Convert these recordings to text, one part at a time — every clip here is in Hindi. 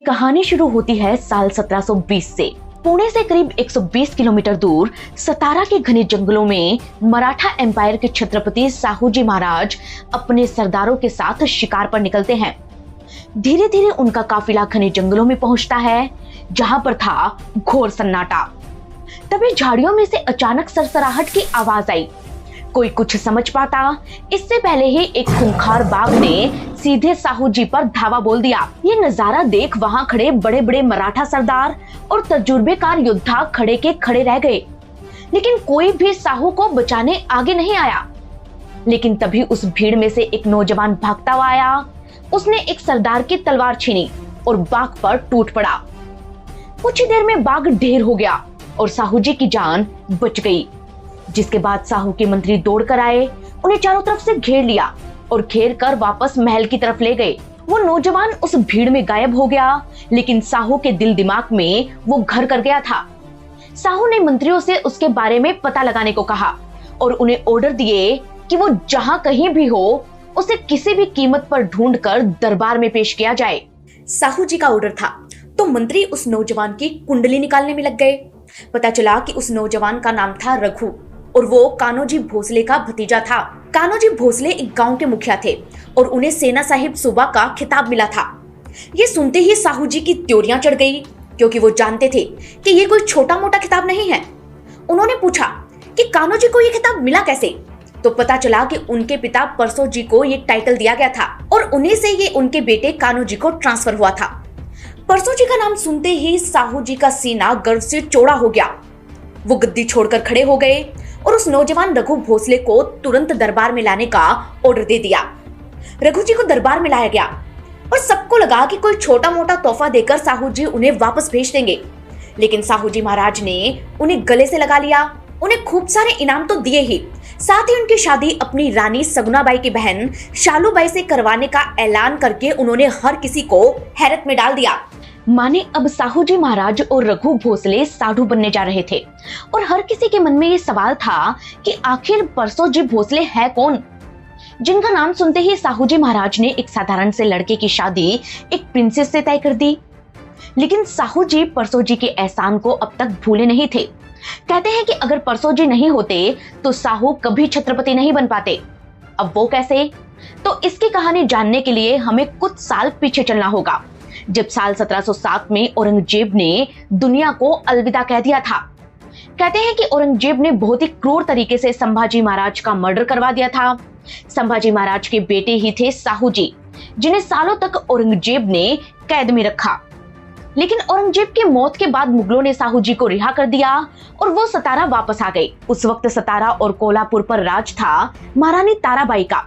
कहानी शुरू होती है साल 1720 से। पुणे से करीब 120 किलोमीटर दूर सतारा के घने जंगलों में मराठा एम्पायर के छत्रपति साहूजी महाराज अपने सरदारों के साथ शिकार पर निकलते हैं। धीरे धीरे उनका काफिला घने जंगलों में पहुंचता है, जहां पर था घोर सन्नाटा। तभी झाड़ियों में से अचानक सरसराहट की आवाज आई। कोई कुछ समझ पाता इससे पहले ही एक खूंखार बाघ ने सीधे साहूजी पर धावा बोल दिया। ये नजारा देख वहां खड़े बड़े बड़े मराठा सरदार और तजुर्बेकार योद्धा खड़े के खड़े रह गए, लेकिन कोई भी साहू को बचाने आगे नहीं आया। लेकिन तभी उस भीड़ में से एक नौजवान भागता हुआ आया। उसने एक सरदार की तलवार छीनी और बाघ पर टूट पड़ा। कुछ ही देर में बाघ ढेर हो गया और साहूजी की जान बच गई। जिसके बाद साहू के मंत्री दौड़ कर आए, उन्हें चारों तरफ से घेर लिया और घेर कर वापस महल की तरफ ले गए। वो नौजवान उस भीड़ में गायब हो गया, लेकिन साहू के दिल दिमाग में वो घर कर गया था। साहू ने मंत्रियों से उसके बारे में पता लगाने को कहा और उन्हें ऑर्डर दिए कि वो जहां कहीं भी हो उसे किसी भी कीमत पर ढूंढकर दरबार में पेश किया जाए। साहू जी का ऑर्डर था तो मंत्री उस नौजवान की कुंडली निकालने में लग गए। पता चला कि उस नौजवान का नाम था रघु और वो कान्होजी भोसले का भतीजा था। कान्होजी भोसले एक गांव के मुखिया थे और उन्हें सेना साहिब सूबा का खिताब मिला था। ये सुनते ही साहू जी की त्योरियां चढ़ गई, क्योंकि वो जानते थे कि ये कोई छोटा मोटा खिताब नहीं है। उन्होंने पूछा कि कान्होजी को ये खिताब मिला कैसे, तो पता चला कि उनके पिता परसो जी को ये टाइटल दिया गया था और उन्हीं से ये उनके बेटे कान्होजी को ट्रांसफर हुआ था। परसो जी का नाम सुनते ही साहू जी का सीना गर्व से चौड़ा हो गया। वो गद्दी छोड़कर खड़े हो गए और उस नौजवान रघु भोसले को तुरंत दरबार में लाने का ऑर्डर दे दिया। रघु जी को दरबार में लाया गया और सबको लगा कि कोई छोटा मोटा तोहफा देकर साहू जी उन्हें वापस भेज देंगे, लेकिन साहू जी महाराज ने उन्हें गले से लगा लिया। उन्हें खूब सारे इनाम तो दिए ही, साथ ही उनकी शादी अपनी रानी सगुनाबाई की बहन शालूबाई से करवाने का ऐलान करके उन्होंने हर किसी को हैरत में डाल दिया। माने अब साहूजी महाराज और रघु भोसले साधु बनने जा रहे थे और हर किसी के मन में ये सवाल था कि आखिर परसो जी भोसले है कौन, जिनका नाम सुनते ही साहूजी महाराज ने एक साधारण से लड़के की शादी एक प्रिंसेस से तय कर दी। लेकिन साहू जी परसो जी के एहसान को अब तक भूले नहीं थे। कहते हैं कि अगर परसो जी नहीं होते तो साहू कभी छत्रपति नहीं बन पाते। अब वो कैसे, तो इसकी कहानी जानने के लिए हमें कुछ साल पीछे चलना होगा, जब साल 1707 में औरंगजेब ने दुनिया को अलविदा कह दिया था। कहते हैं कि औरंगजेब ने बहुत ही क्रूर तरीके से संभाजी महाराज का मर्डर करवा दिया था। संभाजी महाराज के बेटे ही थे साहू जी, जिन्हें सालों तक औरंगजेब ने कैद में रखा। लेकिन औरंगजेब की मौत के बाद मुगलों ने साहू जी को रिहा कर दिया और वो सतारा वापस आ गए। उस वक्त सतारा और कोल्हापुर पर राज था महारानी ताराबाई का,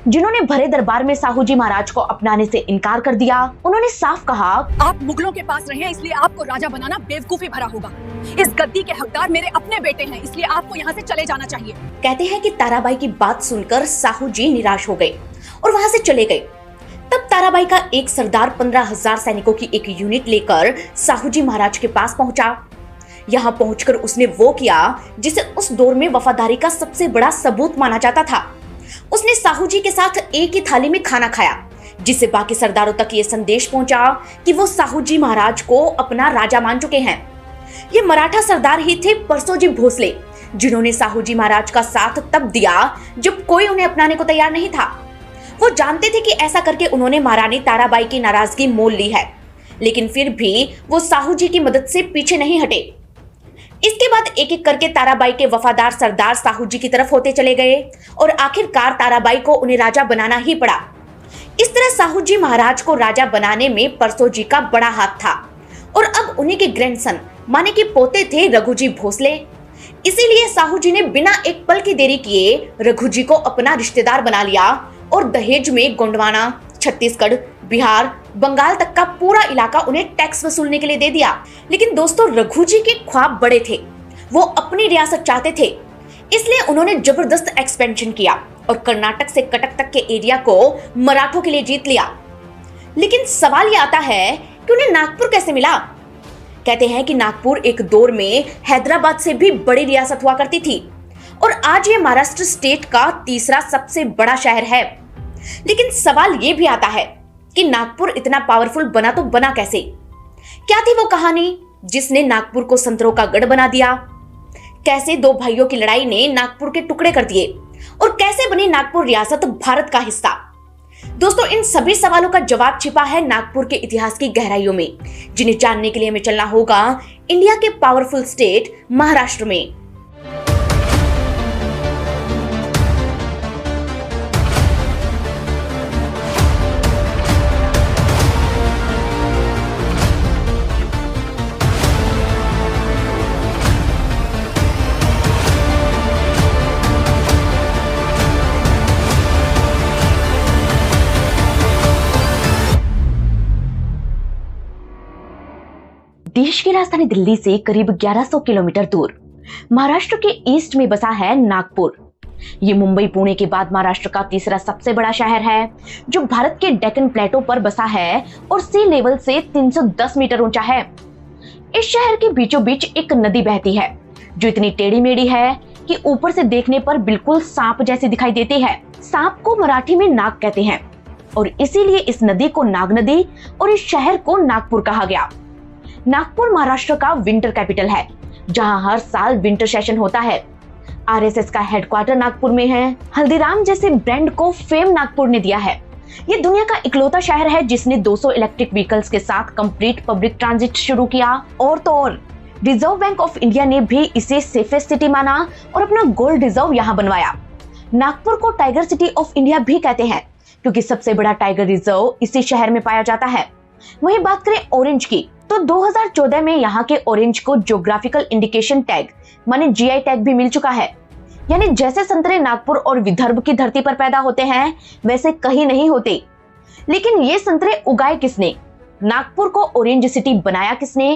जिन्होंने भरे दरबार में साहू जी महाराज को अपनाने से इनकार कर दिया। उन्होंने साफ कहा, आप मुगलों के पास रहे इसलिए आपको राजा बनाना बेवकूफी भरा होगा। इस गद्दी के हकदार मेरे अपने बेटे हैं, इसलिए आपको यहाँ से चले जाना चाहिए। कहते हैं कि ताराबाई की बात सुनकर साहू जी निराश हो गए और वहाँ से चले गए। तब ताराबाई का एक सरदार 15,000 सैनिकों की एक यूनिट लेकर साहू जी महाराज के पास पहुंचा। यहाँ पहुंचकर उसने वो किया जिसे उस दौर में वफादारी का सबसे बड़ा सबूत माना जाता था। उसने साहू जी के साथ एक ही थाली में खाना खाया, जिससे बाकी सरदारों तक ये संदेश पहुंचा कि वो साहू जी महाराज को अपना राजा मान चुके हैं। ये मराठा सरदार ही थे परसो जी भोसले, जिन्होंने साहू जी महाराज का साथ तब दिया जब कोई उन्हें अपनाने को तैयार नहीं था। वो जानते थे कि ऐसा करके उन्होंने महारानी ताराबाई की नाराजगी मोल ली है, लेकिन फिर भी वो साहू जी की मदद से पीछे नहीं हटे। इसके बाद एक एक करके ताराबाई के वफादार सरदार साहू जी की तरफ होते चले गए और आखिरकार ताराबाई को उन्हें राजा बनाना ही पड़ा। इस तरह साहू जी महाराज को राजा बनाने में परसो जी का बड़ा हाथ था और अब उन्हीं के ग्रैंडसन माने कि पोते थे रघु जी भोसले। इसीलिए साहू जी ने बिना एक पल की देरी किए रघु जी को अपना रिश्तेदार बना लिया और दहेज में गोंडवाना, छत्तीसगढ़, बिहार, बंगाल तक का पूरा इलाका उन्हें टैक्स वसूलने के लिए दे दिया। लेकिन दोस्तों, रघु जी के ख्वाब बड़े थे। वो अपनी रियासत चाहते थे, इसलिए उन्होंने जबरदस्त एक्सपेंशन किया और कर्नाटक से कटक तक के एरिया को मराठों के लिए जीत लिया। लेकिन सवाल ये आता है कि उन्हें नागपुर कैसे मिला। कहते हैं कि नागपुर एक दौर में हैदराबाद से भी बड़ी रियासत हुआ करती थी और आज ये महाराष्ट्र स्टेट का तीसरा सबसे बड़ा शहर है। लेकिन सवाल ये भी आता है कि नागपुर इतना पावरफुल बना तो बना कैसे। क्या थी वो कहानी जिसने नागपुर को संतरों का गढ़ बना दिया? कैसे दो भाइयों की लड़ाई ने नागपुर के टुकड़े कर दिए और कैसे बनी नागपुर रियासत भारत का हिस्सा? दोस्तों, इन सभी सवालों का जवाब छिपा है नागपुर के इतिहास की गहराइयों में, जिन्हें जानने के लिए हमें चलना होगा इंडिया के पावरफुल स्टेट महाराष्ट्र में। देश की राजधानी दिल्ली से करीब 1100 किलोमीटर दूर महाराष्ट्र के ईस्ट में बसा है नागपुर। ये मुंबई पुणे के बाद महाराष्ट्र का तीसरा सबसे बड़ा शहर है, जो भारत के डेक्कन प्लेटो पर बसा है और सी लेवल से 310 मीटर ऊंचा है। इस शहर के बीचों बीच एक नदी बहती है, जो इतनी टेढ़ी मेढ़ी है कि ऊपर से देखने पर बिल्कुल सांप जैसी दिखाई देती है। सांप को मराठी में नाग कहते हैं और इसीलिए इस नदी को नाग नदी और इस शहर को नागपुर कहा गया। नागपुर महाराष्ट्र का विंटर कैपिटल है, जहां हर साल विंटर सेशन होता है। आरएसएस का हेडक्वार्टर नागपुर में है। हल्दीराम जैसे ब्रांड को फेम नागपुर ने दिया है। ये दुनिया का इकलौता शहर है जिसने 200 इलेक्ट्रिक व्हीकल्स के साथ कंप्लीट पब्लिक ट्रांजिट शुरू किया। और तो और रिजर्व बैंक ऑफ इंडिया ने भी इसे सेफेस्ट सिटी माना और अपना गोल्ड रिजर्व यहाँ बनवाया। नागपुर को टाइगर सिटी ऑफ इंडिया भी कहते हैं, क्योंकि सबसे बड़ा टाइगर रिजर्व इसी शहर में पाया जाता है। वहीं बात करें ऑरेंज की, तो 2014 में यहाँ के ऑरेंज को ज्योग्राफिकल इंडिकेशन टैग माने जीआई टैग भी मिल चुका है। यानी जैसे संतरे नागपुर और विदर्भ की धरती पर पैदा होते हैं, वैसे कहीं नहीं होते। लेकिन ये संतरे उगाए किसने? नागपुर को ऑरेंज सिटी बनाया किसने?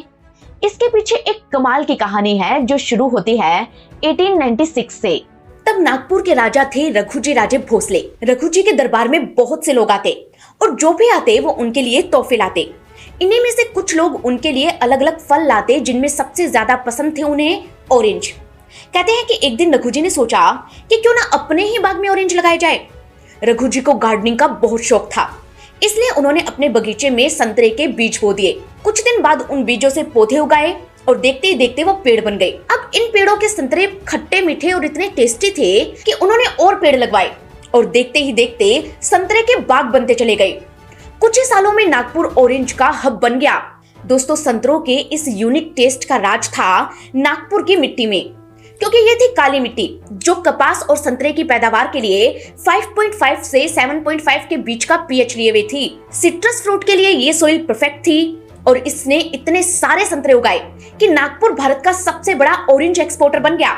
इसके पीछे एक कमाल की कहानी है जो शुरू होती है 1896 से। तब नागपुर के राजा थे रघुजी राजे भोसले। रघुजी के दरबार में बहुत से लोग आते और जो भी आते वो उनके लिए तोहफे लाते। इन्हीं में से कुछ लोग उनके लिए अलग अलग फल लाते, जिनमें सबसे ज्यादा पसंद थे उन्हें ऑरेंज। कहते हैं कि एक दिन रघुजी ने सोचा कि क्यों ना अपने ही बाग में ऑरेंज लगाए जाए। रघुजी को गार्डनिंग का बहुत शौक था, इसलिए उन्होंने अपने बगीचे में संतरे के बीज बो दिए। कुछ दिन बाद उन बीजों से पौधे उगाए और देखते ही देखते वो पेड़ बन गए। अब इन पेड़ों के संतरे खट्टे मीठे और इतने टेस्टी थे कि उन्होंने और पेड़ लगवाए और देखते ही देखते संतरे के बाग बनते चले गए। कुछ ही सालों में नागपुर ऑरेंज का हब बन गया। दोस्तों, संतरों के इस यूनिक टेस्ट का राज था नागपुर की मिट्टी में, क्योंकि ये थी काली मिट्टी जो कपास और संतरे की पैदावार के लिए 5.5 से 7.5 के बीच का पीएच लिए हुए थी। सिट्रस फ्रूट के लिए ये सोइल परफेक्ट थी और इसने इतने सारे संतरे उगाए कि नागपुर भारत का सबसे बड़ा ऑरेंज एक्सपोर्टर बन गया।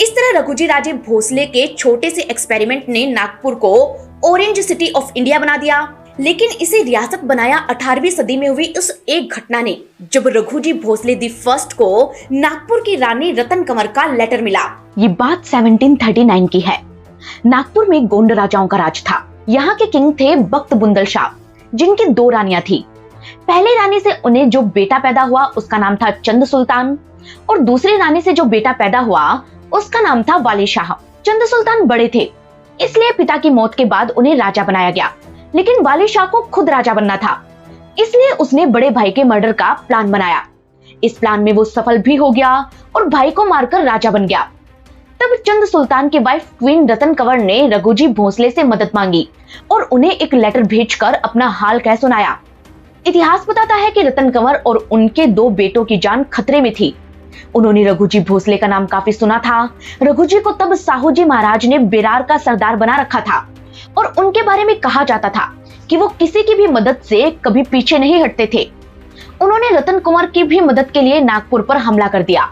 इस तरह रघुजी राजे भोसले के छोटे से एक्सपेरिमेंट ने नागपुर को ऑरेंज सिटी ऑफ इंडिया बना दिया। लेकिन इसे रियासत बनाया 18वीं सदी में हुई उस एक घटना ने, जब रघुजी भोसले दी फर्स्ट को नागपुर की रानी रतन कंवर का लेटर मिला। ये बात 1739 की है। नागपुर में गोंड राजाओं का राज था। यहाँ के किंग थे बख्त बुंदल शाह, जिनकी 2 रानियां थी। पहली रानी से उन्हें जो बेटा पैदा हुआ उसका नाम था चंद सुल्तान, और दूसरी रानी से जो बेटा पैदा हुआ उसका नाम था वाली शाह। चंद सुल्तान बड़े थे, इसलिए पिता की मौत के बाद उन्हें राजा बनाया गया। लेकिन वाली शाह को खुद राजा बनना था, इसलिए उसने बड़े भाई के मर्डर का प्लान बनाया। इस प्लान में वो सफल भी हो गया और भाई को मारकर राजा बन गया। तब चंद सुल्तान की वाइफ क्वीन रतन कंवर ने रघुजी भोसले से मदद मांगी और उन्हें एक लेटर भेजकर अपना हाल कह सुनाया। इतिहास बताता है कि रतन कंवर और उनके 2 बेटों की जान खतरे में थी। उन्होंने रघुजी भोसले का नाम काफी सुना था। रघुजी को तब साहूजी महाराज ने बेरार का सरदार बना रखा था और उनके बारे में कहा जाता था कि वो किसी की भी मदद से कभी पीछे नहीं हटते थे। उन्होंने रतन कंवर की भी मदद के लिए नागपुर पर हमला कर दिया।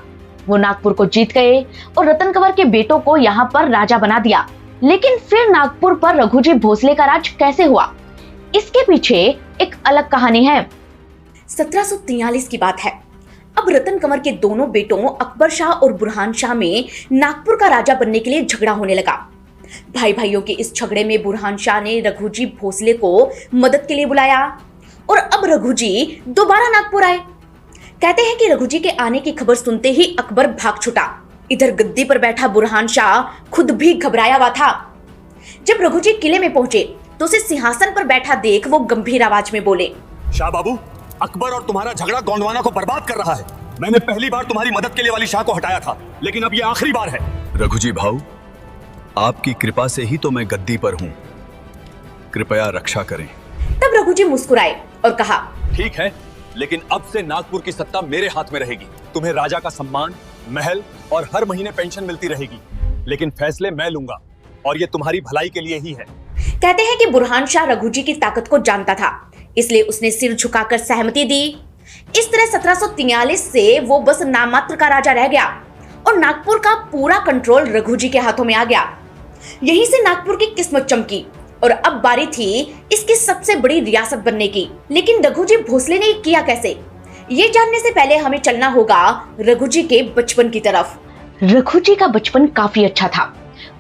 वो नागपुर को जीत गए और रतन कंवर के बेटों को यहाँ पर राजा बना दिया। लेकिन फिर नागपुर पर रघुजी भोसले का राज कैसे हुआ, इसके पीछे एक अलग कहानी है। 1743 की बात है। अब रतन कंवर के दोनों बेटों अकबर शाह और बुरहान शाह में नागपुर का राजा बनने के लिए झगड़ा होने लगा। भाई भाइयों के इस झगड़े में बुरहान शाह ने रघुजी भोसले को मदद के लिए बुलाया और अब रघुजी दोबारा नागपुर आए। कहते हैं कि रघुजी के आने की खबर सुनते ही अकबर भाग छुटा। इधर गद्दी पर बैठा बुरहान शाह खुद भी घबराया हुआ था। जब रघुजी किले में पहुंचे तो उसे सिंहासन पर बैठा देख वो गंभीर आवाज में बोले, शाह बाबू, अकबर और तुम्हारा झगड़ा गोंडवाना को बर्बाद कर रहा है। मैंने पहली बार तुम्हारी मदद के लिए वाली शाह को हटाया था, लेकिन अब ये आखिरी बार है। रघुजी भाऊ, आपकी कृपा से ही तो मैं गद्दी पर हूँ, कृपया रक्षा करें। तब रघुजी मुस्कुराए और कहा, ठीक है, लेकिन अब से नागपुर की सत्ता मेरे हाथ में रहेगी। तुम्हें राजा का सम्मान, महल और हर महीने पेंशन मिलती रहेगी, लेकिन फैसले मैं लूंगा और ये तुम्हारी भलाई के लिए ही है। कहते हैं कि बुरहान शाह रघुजी की ताकत को जानता था, इसलिए उसने सिर झुकाकर सहमति दी। इस तरह 1743 से वो बस नाममात्र का राजा रह गया और नागपुर का पूरा कंट्रोल रघुजी के हाथों में आ गया। यहीं से नागपुर की किस्मत चमकी और अब बारी थी इसकी सबसे बड़ी रियासत बनने की। लेकिन रघुजी भोसले ने किया कैसे, ये जानने से पहले हमें चलना होगा रघुजी के बचपन की तरफ। रघुजी का बचपन काफी अच्छा था।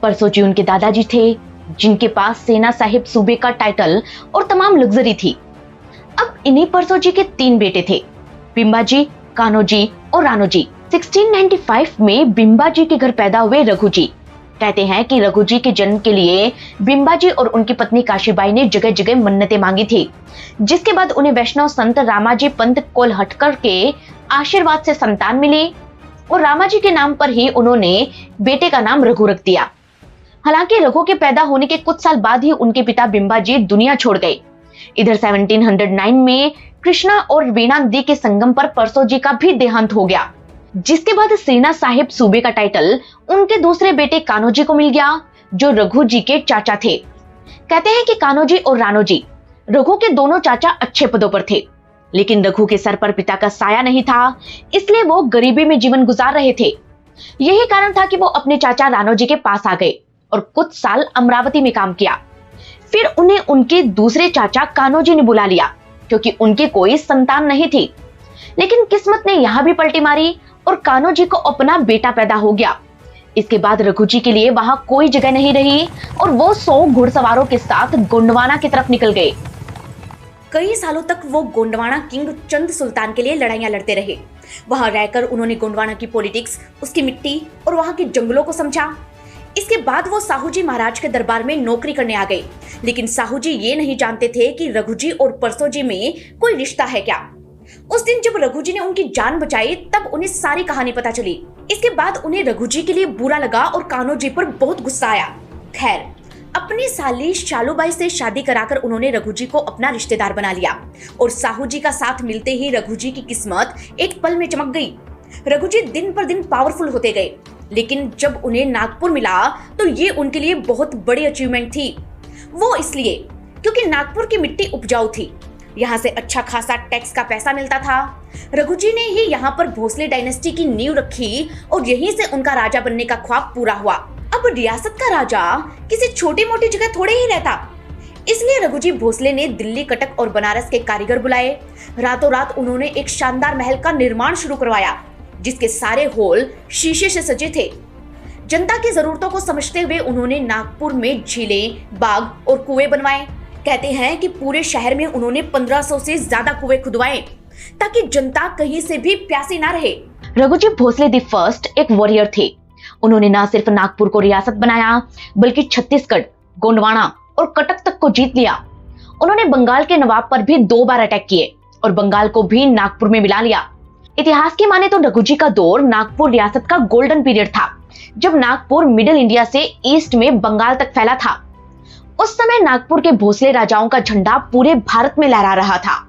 परसों जी उनके दादाजी थे, जिनके पास सेना साहिब सूबे का टाइटल और तमाम लग्जरी थी। अब इन्हीं परसों जी के 3 बेटे थे, बिंबाजी, कान्होजी और राणोजी। 1695 में बिंबाजी के घर पैदा हुए रघुजी। कहते हैं कि रघुजी के जन्म के लिए बिंबाजी और उनकी पत्नी काशीबाई ने जगह जगह मन्नतें मांगी थी, जिसके बाद उन्हें वैष्णव संत रामाजी पंत कोल्हटकर के आशीर्वाद से संतान मिली और रामाजी के नाम पर ही उन्होंने बेटे का नाम रघु रख दिया। हालांकि रघु के पैदा होने के कुछ साल बाद ही उनके पिता बिंबाजी दुनिया छोड़ गए। इधर 1709 में कृष्णा और वीणा नदी के संगम पर परसों जी का भी देहांत हो गया, जिसके बाद सेना साहिब सूबे का टाइटल उनके दूसरे बेटे कान्होजी को मिल गया, जो रघु जी के चाचा थे। कहते हैं कि कान्होजी और राणोजी रघु के दोनों चाचा अच्छे पदों पर थे, लेकिन रघु के सर पर पिता का साया नहीं था, इसलिए वो गरीबी में जीवन गुजार रहे थे। यही कारण था कि वो अपने चाचा राणोजी के पास आ गए और कुछ साल अमरावती में काम किया। फिर उन्हें उनके दूसरे चाचा कान्होजी ने बुला लिया, क्योंकि उनकी कोई संतान नहीं थी। लेकिन किस्मत ने यहाँ भी पलटी मारी और कान्होजी को अपना बेटा पैदा हो गया। इसके बाद रघुजी के लिए वहां कोई जगह नहीं रही और वो 100 घुड़सवारों के साथ गोंडवाना की तरफ निकल गए। कई सालों तक वो गोंडवाना किंग चंद सुल्तान के लिए लड़ाइयां लड़ते रहे। वहां रहकर उन्होंने गोंडवाना की पॉलिटिक्स, उसकी मिट्टी और वहां के जंगलों को समझा। इसके बाद वो साहूजी महाराज के दरबार में नौकरी करने आ गए। लेकिन साहूजी ये नहीं जानते थे कि रघुजी और परसों जी में कोई रिश्ता है क्या। उस दिन जब रघुजी ने उनकी जान बचाई, तब उन्हें सारी कहानी पता चली। इसके बाद उन्हें रघुजी के लिए बुरा लगा और कान्होजी पर बहुत गुस्सा आया। खैर, अपनी साली शालूबाई से शादी कराकर उन्होंने रघुजी को अपना रिश्तेदार बना लिया और साहूजी का साथ मिलते ही रघुजी की किस्मत एक पल में चमक गई। रघुजी दिन पर दिन पावरफुल होते गए, लेकिन जब उन्हें नागपुर मिला तो ये उनके लिए बहुत बड़ी अचीवमेंट थी। वो इसलिए क्योंकि नागपुर की मिट्टी उपजाऊ थी, यहाँ से अच्छा खासा टैक्स का पैसा मिलता था। रघुजी ने ही यहाँ पर भोसले डायनेस्टी की नींव रखी और यहीं से उनका राजा बनने का ख्वाब पूरा हुआ। अब रियासत का राजा किसी छोटी मोटी जगह थोड़े ही रहता, इसलिए रघुजी भोसले ने दिल्ली, कटक और बनारस के कारीगर बुलाए। रातों रात उन्होंने एक शानदार महल का निर्माण शुरू करवाया, जिसके सारे हॉल शीशे से सजे थे। जनता की जरूरतों को समझते हुए उन्होंने नागपुर में झीलें, बाग और कुएं बनवाए। कहते हैं कि पूरे शहर में उन्होंने 1500 से ज्यादा कुएं खुदवाए, ताकि जनता कहीं से भी प्यासी ना रहे। रघुजी भोसले द फर्स्ट एक वॉरियर थे। उन्होंने न सिर्फ नागपुर को रियासत बनाया, बल्कि छत्तीसगढ़, गोंडवाना और कटक तक को जीत लिया। उन्होंने बंगाल के नवाब पर भी 2 बार अटैक किए और बंगाल को भी नागपुर में मिला लिया। इतिहास की माने तो रघुजी का दौर नागपुर रियासत का गोल्डन पीरियड था, जब नागपुर मिडिल इंडिया से ईस्ट में बंगाल तक फैला था। उस समय नागपुर के भोसले राजाओं का झंडा पूरे भारत में लहरा रहा था।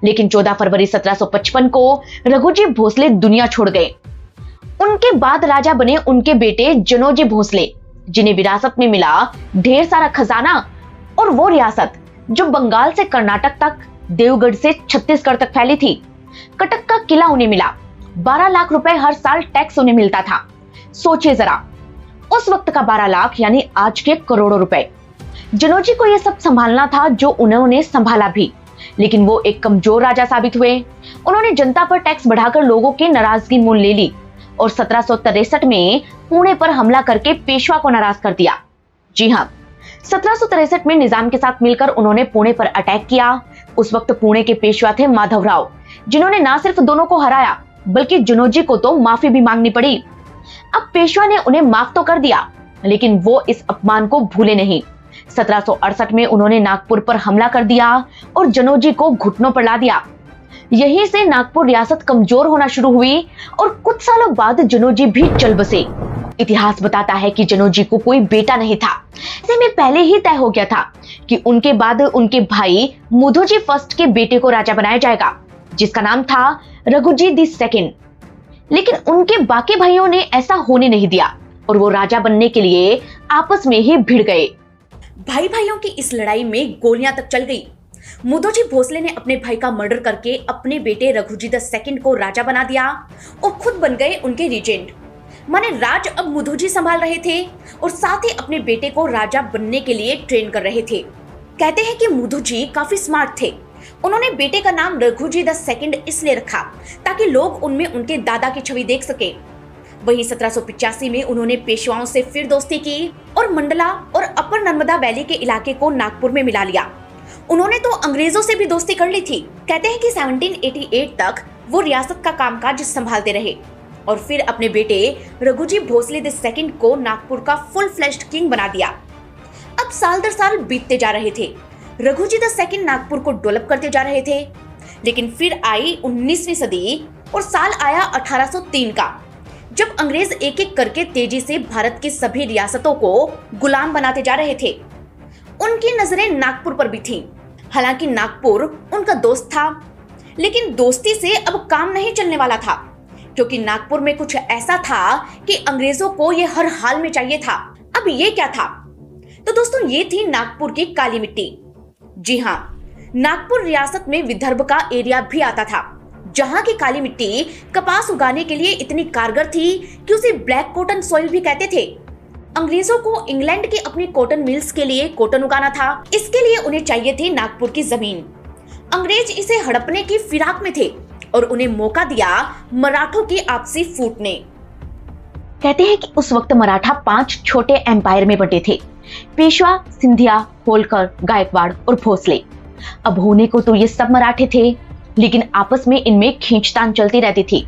लेकिन 14 फरवरी 1755 को रघुजी भोसले दुनिया छोड़ गए। उनके बाद राजा बने उनके बेटे जनोजी भोसले, जिन्हें विरासत में मिला ढेर सारा खजाना और वो रियासत जो बंगाल से कर्नाटक तक, देवगढ़ से छत्तीसगढ़ तक फैली थी। कटक का किला उन्हें मिला। 12 लाख रुपए हर साल टैक्स उन्हें मिलता था। सोचिए जरा, उस वक्त का 12 लाख यानी आज के करोड़ों रुपए। जनोजी को यह सब संभालना था, जो उन्होंने संभाला भी, लेकिन वो एक कमजोर राजा साबित हुए। उन्होंने जनता पर टैक्स बढ़ाकर लोगों की नाराजगी मोल ले ली और 1763 में पुणे पर हमला करके पेशवा को नाराज कर दिया। जी हाँ, 1763 में निजाम के साथ मिलकर उन्होंने पुणे पर अटैक किया। उस वक्त पुणे के पेशवा थे माधवराव, जिन्होंने न सिर्फ दोनों को हराया, बल्कि जनोजी को तो माफी भी मांगनी पड़ी। अब पेशवा ने उन्हें माफ तो कर दिया, लेकिन वो इस अपमान को भूले नहीं। 1768 में उन्होंने नागपुर पर हमला कर दिया और जनोजी को घुटनों पर ला दिया। यहीं से नागपुर रियासत कमजोर होना शुरू हुई और कुछ सालों बाद जनोजी भी चल बसे। इतिहास बताता है कि जनोजी को कोई बेटा नहीं था। ऐसे में पहले ही तय हो गया था कि उनके बाद उनके भाई मुधोजी फर्स्ट के बेटे को राजा बनाया जाएगा, जिसका नाम था रघुजी द सेकंड। लेकिन उनके बाकी भाइयों ने ऐसा होने नहीं दिया और वो राजा बनने के लिए आपस में ही भिड़ गए। भाई भाइयों की इस लड़ाई में गोलियां तक चल गई। मुधोजी भोसले ने अपने भाई का मर्डर करके अपने बेटे रघुजी द सेकंड को राजा बना दिया और खुद बन गए उनके रीजेंट। माने राज अब मुधोजी संभाल रहे थे और साथ ही अपने बेटे को राजा बनने के लिए ट्रेन कर रहे थे। कहते हैं कि मुधोजी काफी स्मार्ट थे। उन्होंने बेटे का नाम रघुजी द सेकंड इसलिए रखा ताकि लोग उनमें उनके दादा की छवि देख सके। वहीं 1785 में उन्होंने पेशवाओं से फिर दोस्ती की और मंडला और अपर नर्मदा वैली के इलाके को नागपुर में मिला लिया। उन्होंने तो अंग्रेजों से भी दोस्ती कर ली थी। कहते हैं कि 1788 तक वो रियासत का कामकाज संभालते रहे और फिर अपने बेटे रघुजी भोसले द सेकंड को नागपुर का फुल फ्लेश्ड किंग बना दिया। अब साल दर साल बीतते जा रहे थे। रघुजी द सेकंड नागपुर को डेवलप करते जा रहे थे। लेकिन फिर आई 19वीं सदी और साल आया 1803 का, जब अंग्रेज एक एक करके तेजी से भारत की सभी रियासतों को गुलाम बनाते जा रहे थे। उनकी नजरें नागपुर पर भी थीं। हालांकि नागपुर उनका दोस्त था, लेकिन दोस्ती से अब काम नहीं चलने वाला था, क्योंकि नागपुर में कुछ ऐसा था कि अंग्रेजों को यह हर हाल में चाहिए था। अब ये क्या था? तो दोस्तों, ये थी नागपुर की काली मिट्टी। जी हाँ, नागपुर रियासत में विदर्भ का एरिया भी आता था, जहां की काली मिट्टी कपास उगाने के लिए इतनी कारगर थी कि उसे ब्लैक कॉटन सॉइल भी कहते थे। अंग्रेजों को इंग्लैंड की अपनी कॉटन मिल्स के लिए कॉटन उगाना था। इसके लिए उन्हें चाहिए थी नागपुर की जमीन। अंग्रेज इसे हड़पने की फिराक में थे और उन्हें मौका दिया मराठों की आपसी फूट ने। कहते हैं कि उस वक्त मराठा 5 छोटे एम्पायर में बंटे थे: पेशवा, सिंधिया, होलकर, गायकवाड़ और भोसले। अब होने को तो ये सब मराठे थे, लेकिन आपस में इनमें खींचतान चलती रहती थी।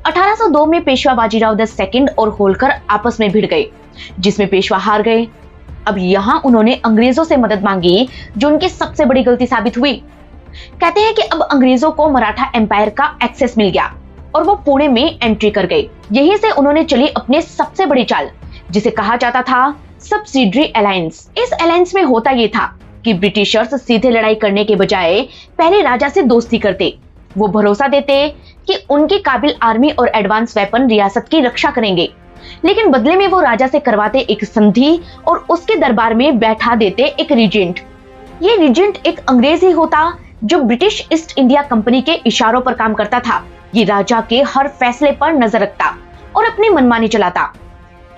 1802 में पेशवा बाजीराव द सेकंड और होलकर आपस में भिड़ गए, जिसमें पेशवा हार गए। अब यहाँ उन्होंने अंग्रेजों से मदद मांगी, जो उनकी सबसे बड़ी गलती साबित हुई। कहते हैं कि अब अंग्रेजों को मराठा एम्पायर का एक्सेस मिल गया और वो पुणे में एंट्री कर गए। यहीं से उन्होंने चली अपने सबसे बड़ी चाल, जिसे कहा जाता था सब्सिडरी अलायंस। इस अलायंस में होता ये था कि ब्रिटिशर्स सीधे लड़ाई करने के बजाय पहले राजा से दोस्ती करते। वो भरोसा देते कि उनकी काबिल आर्मी और एडवांस वेपन रियासत की रक्षा करेंगे, लेकिन बदले में वो राजा से करवाते एक संधि और उसके दरबार में बैठा देते एक रीजेंट। ये रीजेंट एक अंग्रेज ही होता जो ब्रिटिश ईस्ट इंडिया कंपनी के इशारों पर काम करता था। ये राजा के हर फैसले पर नजर रखता और अपनी मनमानी चलाता।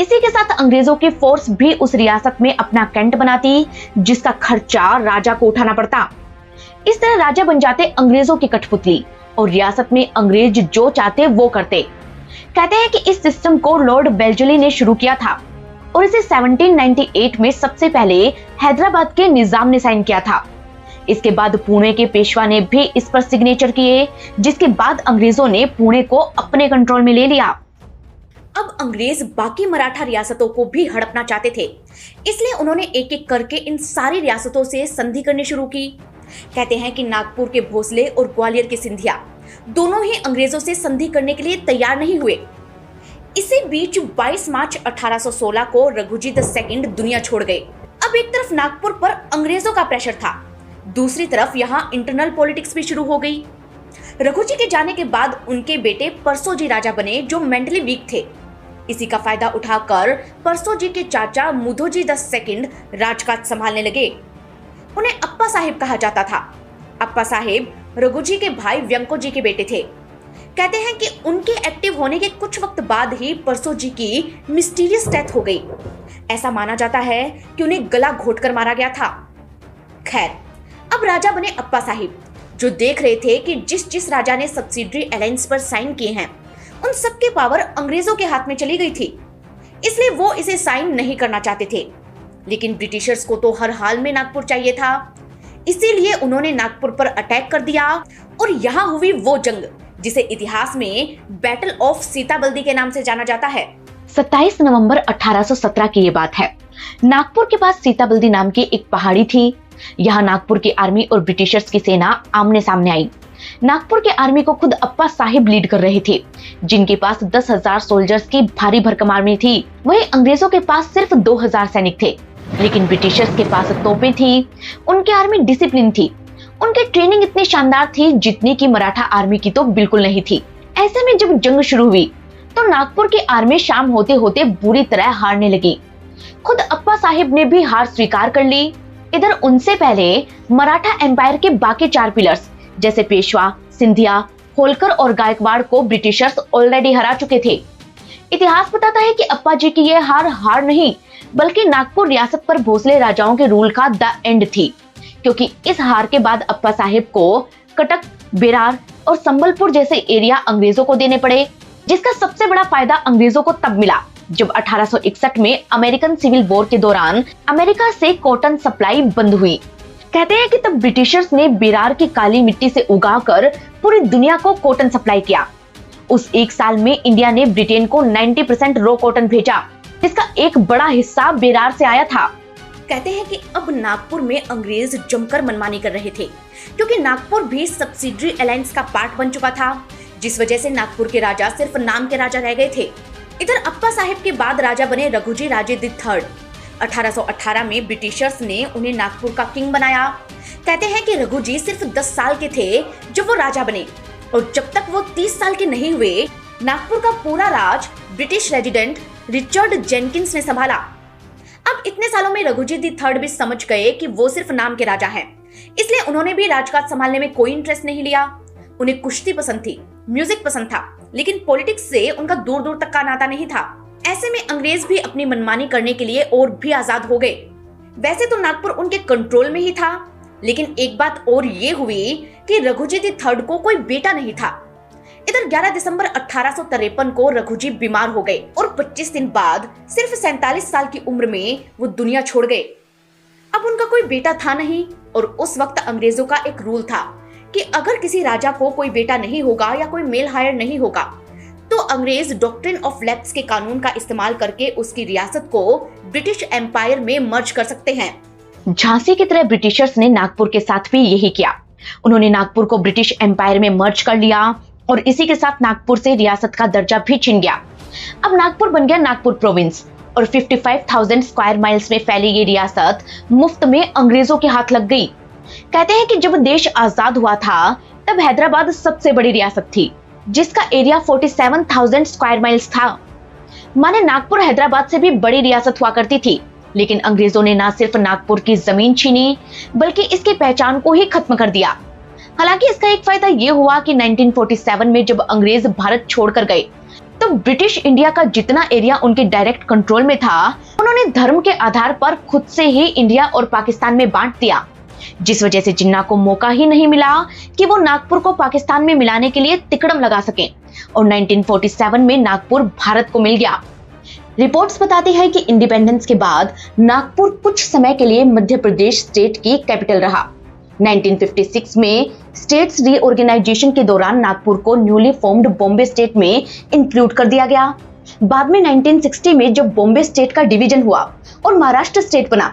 इसी के साथ अंग्रेजों की फोर्स भी उस रियासत में अपना कैंट बनाती, जिसका खर्चा राजा को उठाना पड़ता। इस तरह राजा बन जाते अंग्रेजों की कठपुतली और रियासत में अंग्रेज जो चाहते वो करते। कहते हैं कि इस सिस्टम को लॉर्ड बेल्जली ने शुरू किया था और इसे 1798 में सबसे पहले हैदराबाद के निजाम ने साइन किया था। इसके बाद पुणे के पेशवा ने भी इस पर सिग्नेचर किए, जिसके बाद अंग्रेजों ने पुणे को अपने कंट्रोल में ले लिया। अब अंग्रेज बाकी मराठा रियासतों को भी हड़पना चाहते थे, इसलिए उन्होंने एक एक करके इन सारी रियासतों से संधि करनी शुरू की। कहते हैं कि नागपुर के भोसले और ग्वालियर के सिंधिया दोनों ही अंग्रेजों से संधि करने के लिए तैयार नहीं हुए। इसी बीच 22 मार्च 1816 को रघुजी द सेकंड दुनिया छोड़ गए। अब एक तरफ नागपुर पर अंग्रेजों का प्रेशर था, दूसरी तरफ यहाँ इंटरनल पॉलिटिक्स भी शुरू हो गई। रघुजी के जाने के बाद उनके बेटे परसोजी राजा बने, जो मेंटली वीक थे। इसी का फायदा उठाकर परसोजी के चाचा मुधोजी द सेकंड राजकाज संभालने लगे। उन्हें अप्पा साहिब कहा जाता था। अप्पा साहिब रघुजी के भाई व्यंकोजी के बेटे थे। कहते हैं कि उनके एक्टिव होने के कुछ वक्त बाद ही परसोजी की मिस्टीरियस डेथ हो गई। ऐसा माना जाता है कि उन्हें गला घोटकर मारा गया था। खैर, अब राजा बने अप्पा साहिब, जो देख रहे थे कि जिस जिस राजा ने सब्सिडरी अलायंस पर साइन किए हैं, उन सबके पावर अंग्रेजों के हाथ में चली गई थी। इसलिए वो इसे साइन नहीं करना चाहते थे। लेकिन ब्रिटिशर्स को तो हर हाल में नागपुर चाहिए था, इसीलिए उन्होंने नागपुर पर अटैक कर दिया और यहाँ हुई वो जंग जिसे इतिहास में बैटल ऑफ सीताबल्दी के नाम से जाना जाता है। 27 नवंबर 1817 की ये बात है। नागपुर के पास सीताबल्दी नाम की एक पहाड़ी थी। यहाँ नागपुर की आर्मी और ब्रिटिशर्स की सेना आमने सामने आई। नागपुर के आर्मी को खुद अप्पा साहिब लीड कर रहे थे, जिनके पास 10,000 सोल्जर्स की भारी भरकम आर्मी थी। वहीं अंग्रेजों के पास सिर्फ 2,000 सैनिक थे, लेकिन ब्रिटिशर्स के पास तोपें थी। उनकी आर्मी डिसिप्लिन थी, उनकी ट्रेनिंग इतनी शानदार थी जितनी की मराठा आर्मी की तो बिल्कुल नहीं थी। ऐसे में जब जंग शुरू हुई तो नागपुर की आर्मी शाम होते होते बुरी तरह हारने लगी। खुद अप्पा साहिब ने भी हार स्वीकार कर ली। इधर उनसे पहले मराठा एम्पायर के बाकी 4 पिलर्स जैसे पेशवा, सिंधिया, होलकर और गायकवाड़ को ब्रिटिशर्स ऑलरेडी हरा चुके थे। इतिहास बताता है कि अप्पा जी की यह हार नहीं बल्कि नागपुर रियासत पर भोसले राजाओं के रूल का द एंड थी, क्योंकि इस हार के बाद अप्पा साहिब को कटक, बेरार और संबलपुर जैसे एरिया अंग्रेजों को देने पड़े, जिसका सबसे बड़ा फायदा अंग्रेजों को तब मिला जब 1861 में अमेरिकन सिविल वॉर के दौरान अमेरिका से कॉटन सप्लाई बंद हुई। कहते हैं कि तब ब्रिटिशर्स ने बेरार की काली मिट्टी से उगाकर पूरी दुनिया को कॉटन सप्लाई किया। उस एक साल में इंडिया ने ब्रिटेन को 90% रॉ कॉटन भेजा, जिसका एक बड़ा हिस्सा बेरार से आया था। कहते हैं कि अब नागपुर में अंग्रेज जमकर मनमानी कर रहे थे, क्योंकि नागपुर भी सब्सिडरी अलायंस का पार्ट बन चुका था, जिस वजह से नागपुर के राजा सिर्फ नाम के राजा रह गए थे। इधर अप्पा साहिब के बाद राजा बने रघुजी राजे द थर्ड। 1818 में ब्रिटिशर्स ने उन्हें नागपुर का किंग बनाया। कहते हैं कि रघुजी सिर्फ 10 साल के थे जब वो राजा बने, और जब तक वो 30 साल के नहीं हुए नागपुर का पूरा राज ब्रिटिश रेजिडेंट रिचर्ड जेनकिंस ने संभाला। अब इतने सालों में रघुजी द थर्ड भी समझ गए कि वो सिर्फ नाम के राजा हैं, इसलिए उन्होंने भी राजकाज संभालने में कोई इंटरेस्ट नहीं लिया। उन्हें कुश्ती पसंद थी, म्यूजिक पसंद था, लेकिन पॉलिटिक्स से उनका दूर दूर तक का नाता नहीं था। ऐसे में अंग्रेज भी अपनी मनमानी करने के लिए और भी आजाद हो गए। वैसे तो नागपुर उनके कंट्रोल में ही था, लेकिन एक बात और ये हुई कि रघुजी द थर्ड को कोई बेटा नहीं था। इधर 11 दिसंबर 1853 को रघुजी बीमार हो गए और 25 दिन बाद सिर्फ 47 साल की उम्र में वो दुनिया छोड़ गए। अब उनका कोई बेटा था नहीं, और उस वक्त अंग्रेजों का एक रूल था कि अगर किसी राजा को कोई बेटा नहीं होगा या कोई मेल हायर नहीं होगा तो अंग्रेज डॉक्ट्रिन ऑफ लैप्स के कानून का इस्तेमाल करके उसकी रियासत को ब्रिटिश एम्पायर में मर्ज कर सकते हैं। झांसी की तरह ब्रिटिशर्स ने नागपुर के साथ भी यही किया। उन्होंने नागपुर को ब्रिटिश एम्पायर में मर्ज कर लिया और इसी के साथ नागपुर से रियासत का दर्जा भी छिन गया। अब नागपुर बन गया नागपुर प्रोविंस, और 55,000 स्क्वायर माइल्स में फैली ये रियासत मुफ्त में अंग्रेजों के हाथ लग गई। कहते हैं कि जब देश आजाद हुआ था तब हैदराबाद सबसे बड़ी रियासत थी, जिसका एरिया 47,000 स्क्वायर माइल्स था। माने नागपुर हैदराबाद से भी बड़ी रियासत हुआ करती थी, लेकिन अंग्रेजों ने न सिर्फ नागपुर की जमीन छीनी बल्कि इसकी पहचान को ही खत्म कर दिया। हालांकि इसका एक फायदा ये हुआ कि 1947 में जब अंग्रेज भारत छोड़कर गए तो ब्रिटिश इंडिया का जितना एरिया उनके डायरेक्ट कंट्रोल में था, उन्होंने धर्म के आधार पर खुद से ही इंडिया और पाकिस्तान में बांट दिया, जिस वजह से जिन्ना को मौका ही नहीं मिला कि वो नागपुर को पाकिस्तान में मिलाने के लिए तिकड़म लगा सके, और 1947 में नागपुर भारत को मिल गया। रिपोर्ट्स बताती है कि इंडिपेंडेंस के बाद नागपुर कुछ समय के लिए मध्य प्रदेश स्टेट की कैपिटल रहा। 1956 में स्टेट्स रीऑर्गेनाइजेशन के दौरान नागपुर को न्यूली फॉर्म्ड बॉम्बे स्टेट में इंक्लूड कर दिया गया। बाद में 1960 में जब बॉम्बे स्टेट का डिवीजन हुआ और महाराष्ट्र स्टेट बना,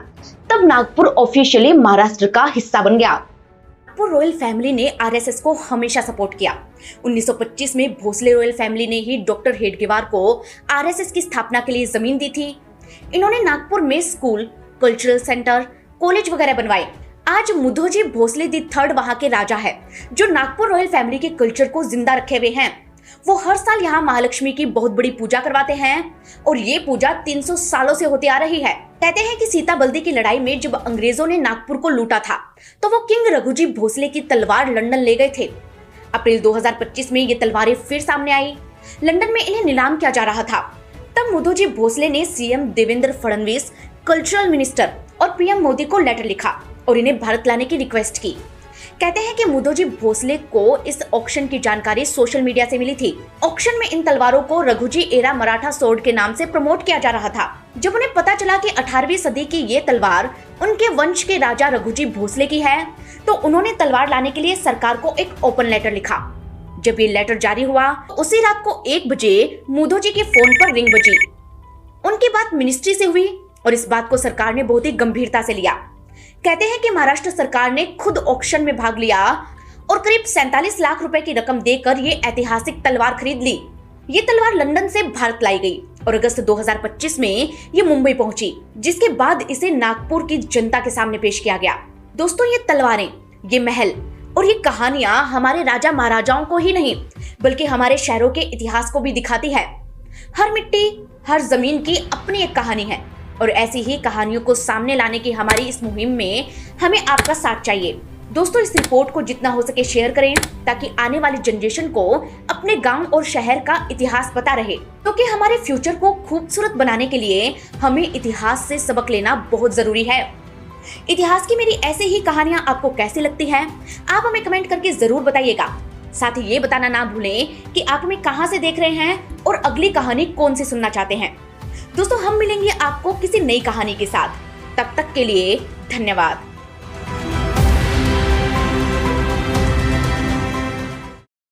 तब नागपुर ऑफिशियली महाराष्ट्र का हिस्सा बन गया। नागपुर रॉयल फैमिली ने आरएसएस को हमेशा सपोर्ट किया। 1925 में भोसले रॉयल फैमिली ने ही डॉक्टर हेडगेवार को आरएसएस की स्थापना के लिए जमीन दी थी। इन्होंने नागपुर में स्कूल, कल्चरल सेंटर, कॉलेज वगैरह बनवाए। आज मुधोजी भोसले द थर्ड वहां के राजा है, जो नागपुर रॉयल फैमिली के कल्चर को जिंदा रखे हुए हैं। वो हर साल यहाँ महालक्ष्मी की बहुत बड़ी पूजा करवाते हैं, और ये पूजा 300 सालों से होती आ रही है। कहते हैं कि सीता बल्दी की लड़ाई में जब अंग्रेजों ने नागपुर को लूटा था तो वो किंग रघुजी भोसले की तलवार लंदन ले गए थे। अप्रैल 2025 में ये तलवारें फिर सामने आई। लंदन में इन्हें नीलाम किया जा रहा था। तब मुधोजी भोसले ने CM Devendra Fadnavis, cultural minister और पीएम मोदी को लेटर लिखा और इन्हें भारत लाने की रिक्वेस्ट की। कहते हैं कि मुधोजी भोसले को इस ऑक्शन की जानकारी सोशल मीडिया से मिली थी। ऑक्शन में इन तलवारों को रघुजी एरा मराठा सोर्ड के नाम से प्रमोट किया जा रहा था। जब उन्हें पता चला कि 18वीं सदी की ये तलवार उनके वंश के राजा रघुजी भोसले की है, तो उन्होंने तलवार लाने के लिए सरकार को एक ओपन लेटर लिखा। जब ये लेटर जारी हुआ, उसी रात को 1 बजे मुधोजी के फोन पर रिंग बजी। उनकी बात मिनिस्ट्री से हुई और इस बात को सरकार ने बहुत ही गंभीरता से लिया। कहते हैं कि महाराष्ट्र सरकार ने खुद ऑक्शन में भाग लिया और करीब 47 लाख रुपए की रकम देकर ये ऐतिहासिक तलवार खरीद ली। ये तलवार लंदन से भारत लाई गई और अगस्त 2025 में ये मुंबई पहुंची, जिसके बाद इसे नागपुर की जनता के सामने पेश किया गया। दोस्तों, ये तलवारें, ये महल और ये कहानियां हमारे राजा महाराजाओं को ही नहीं बल्कि हमारे शहरों के इतिहास को भी दिखाती है। हर मिट्टी, हर जमीन की अपनी एक कहानी है और ऐसी ही कहानियों को सामने लाने की हमारी इस मुहिम में हमें आपका साथ चाहिए। दोस्तों, इस रिपोर्ट को जितना हो सके शेयर करें ताकि आने वाली जनरेशन को अपने गांव और शहर का इतिहास पता रहे, क्योंकि हमारे फ्यूचर को खूबसूरत बनाने के लिए हमें इतिहास से सबक लेना बहुत जरूरी है। इतिहास की मेरी ऐसे ही कहानियां आपको कैसी लगती हैं, आप हमें कमेंट करके जरूर बताइएगा। साथ ही ये बताना ना भूलें कि आप हमें कहां से देख रहे हैं और अगली कहानी कौन सी सुनना चाहते हैं। दोस्तों, हम मिलेंगे आपको किसी नई कहानी के साथ। तब तक के लिए धन्यवाद।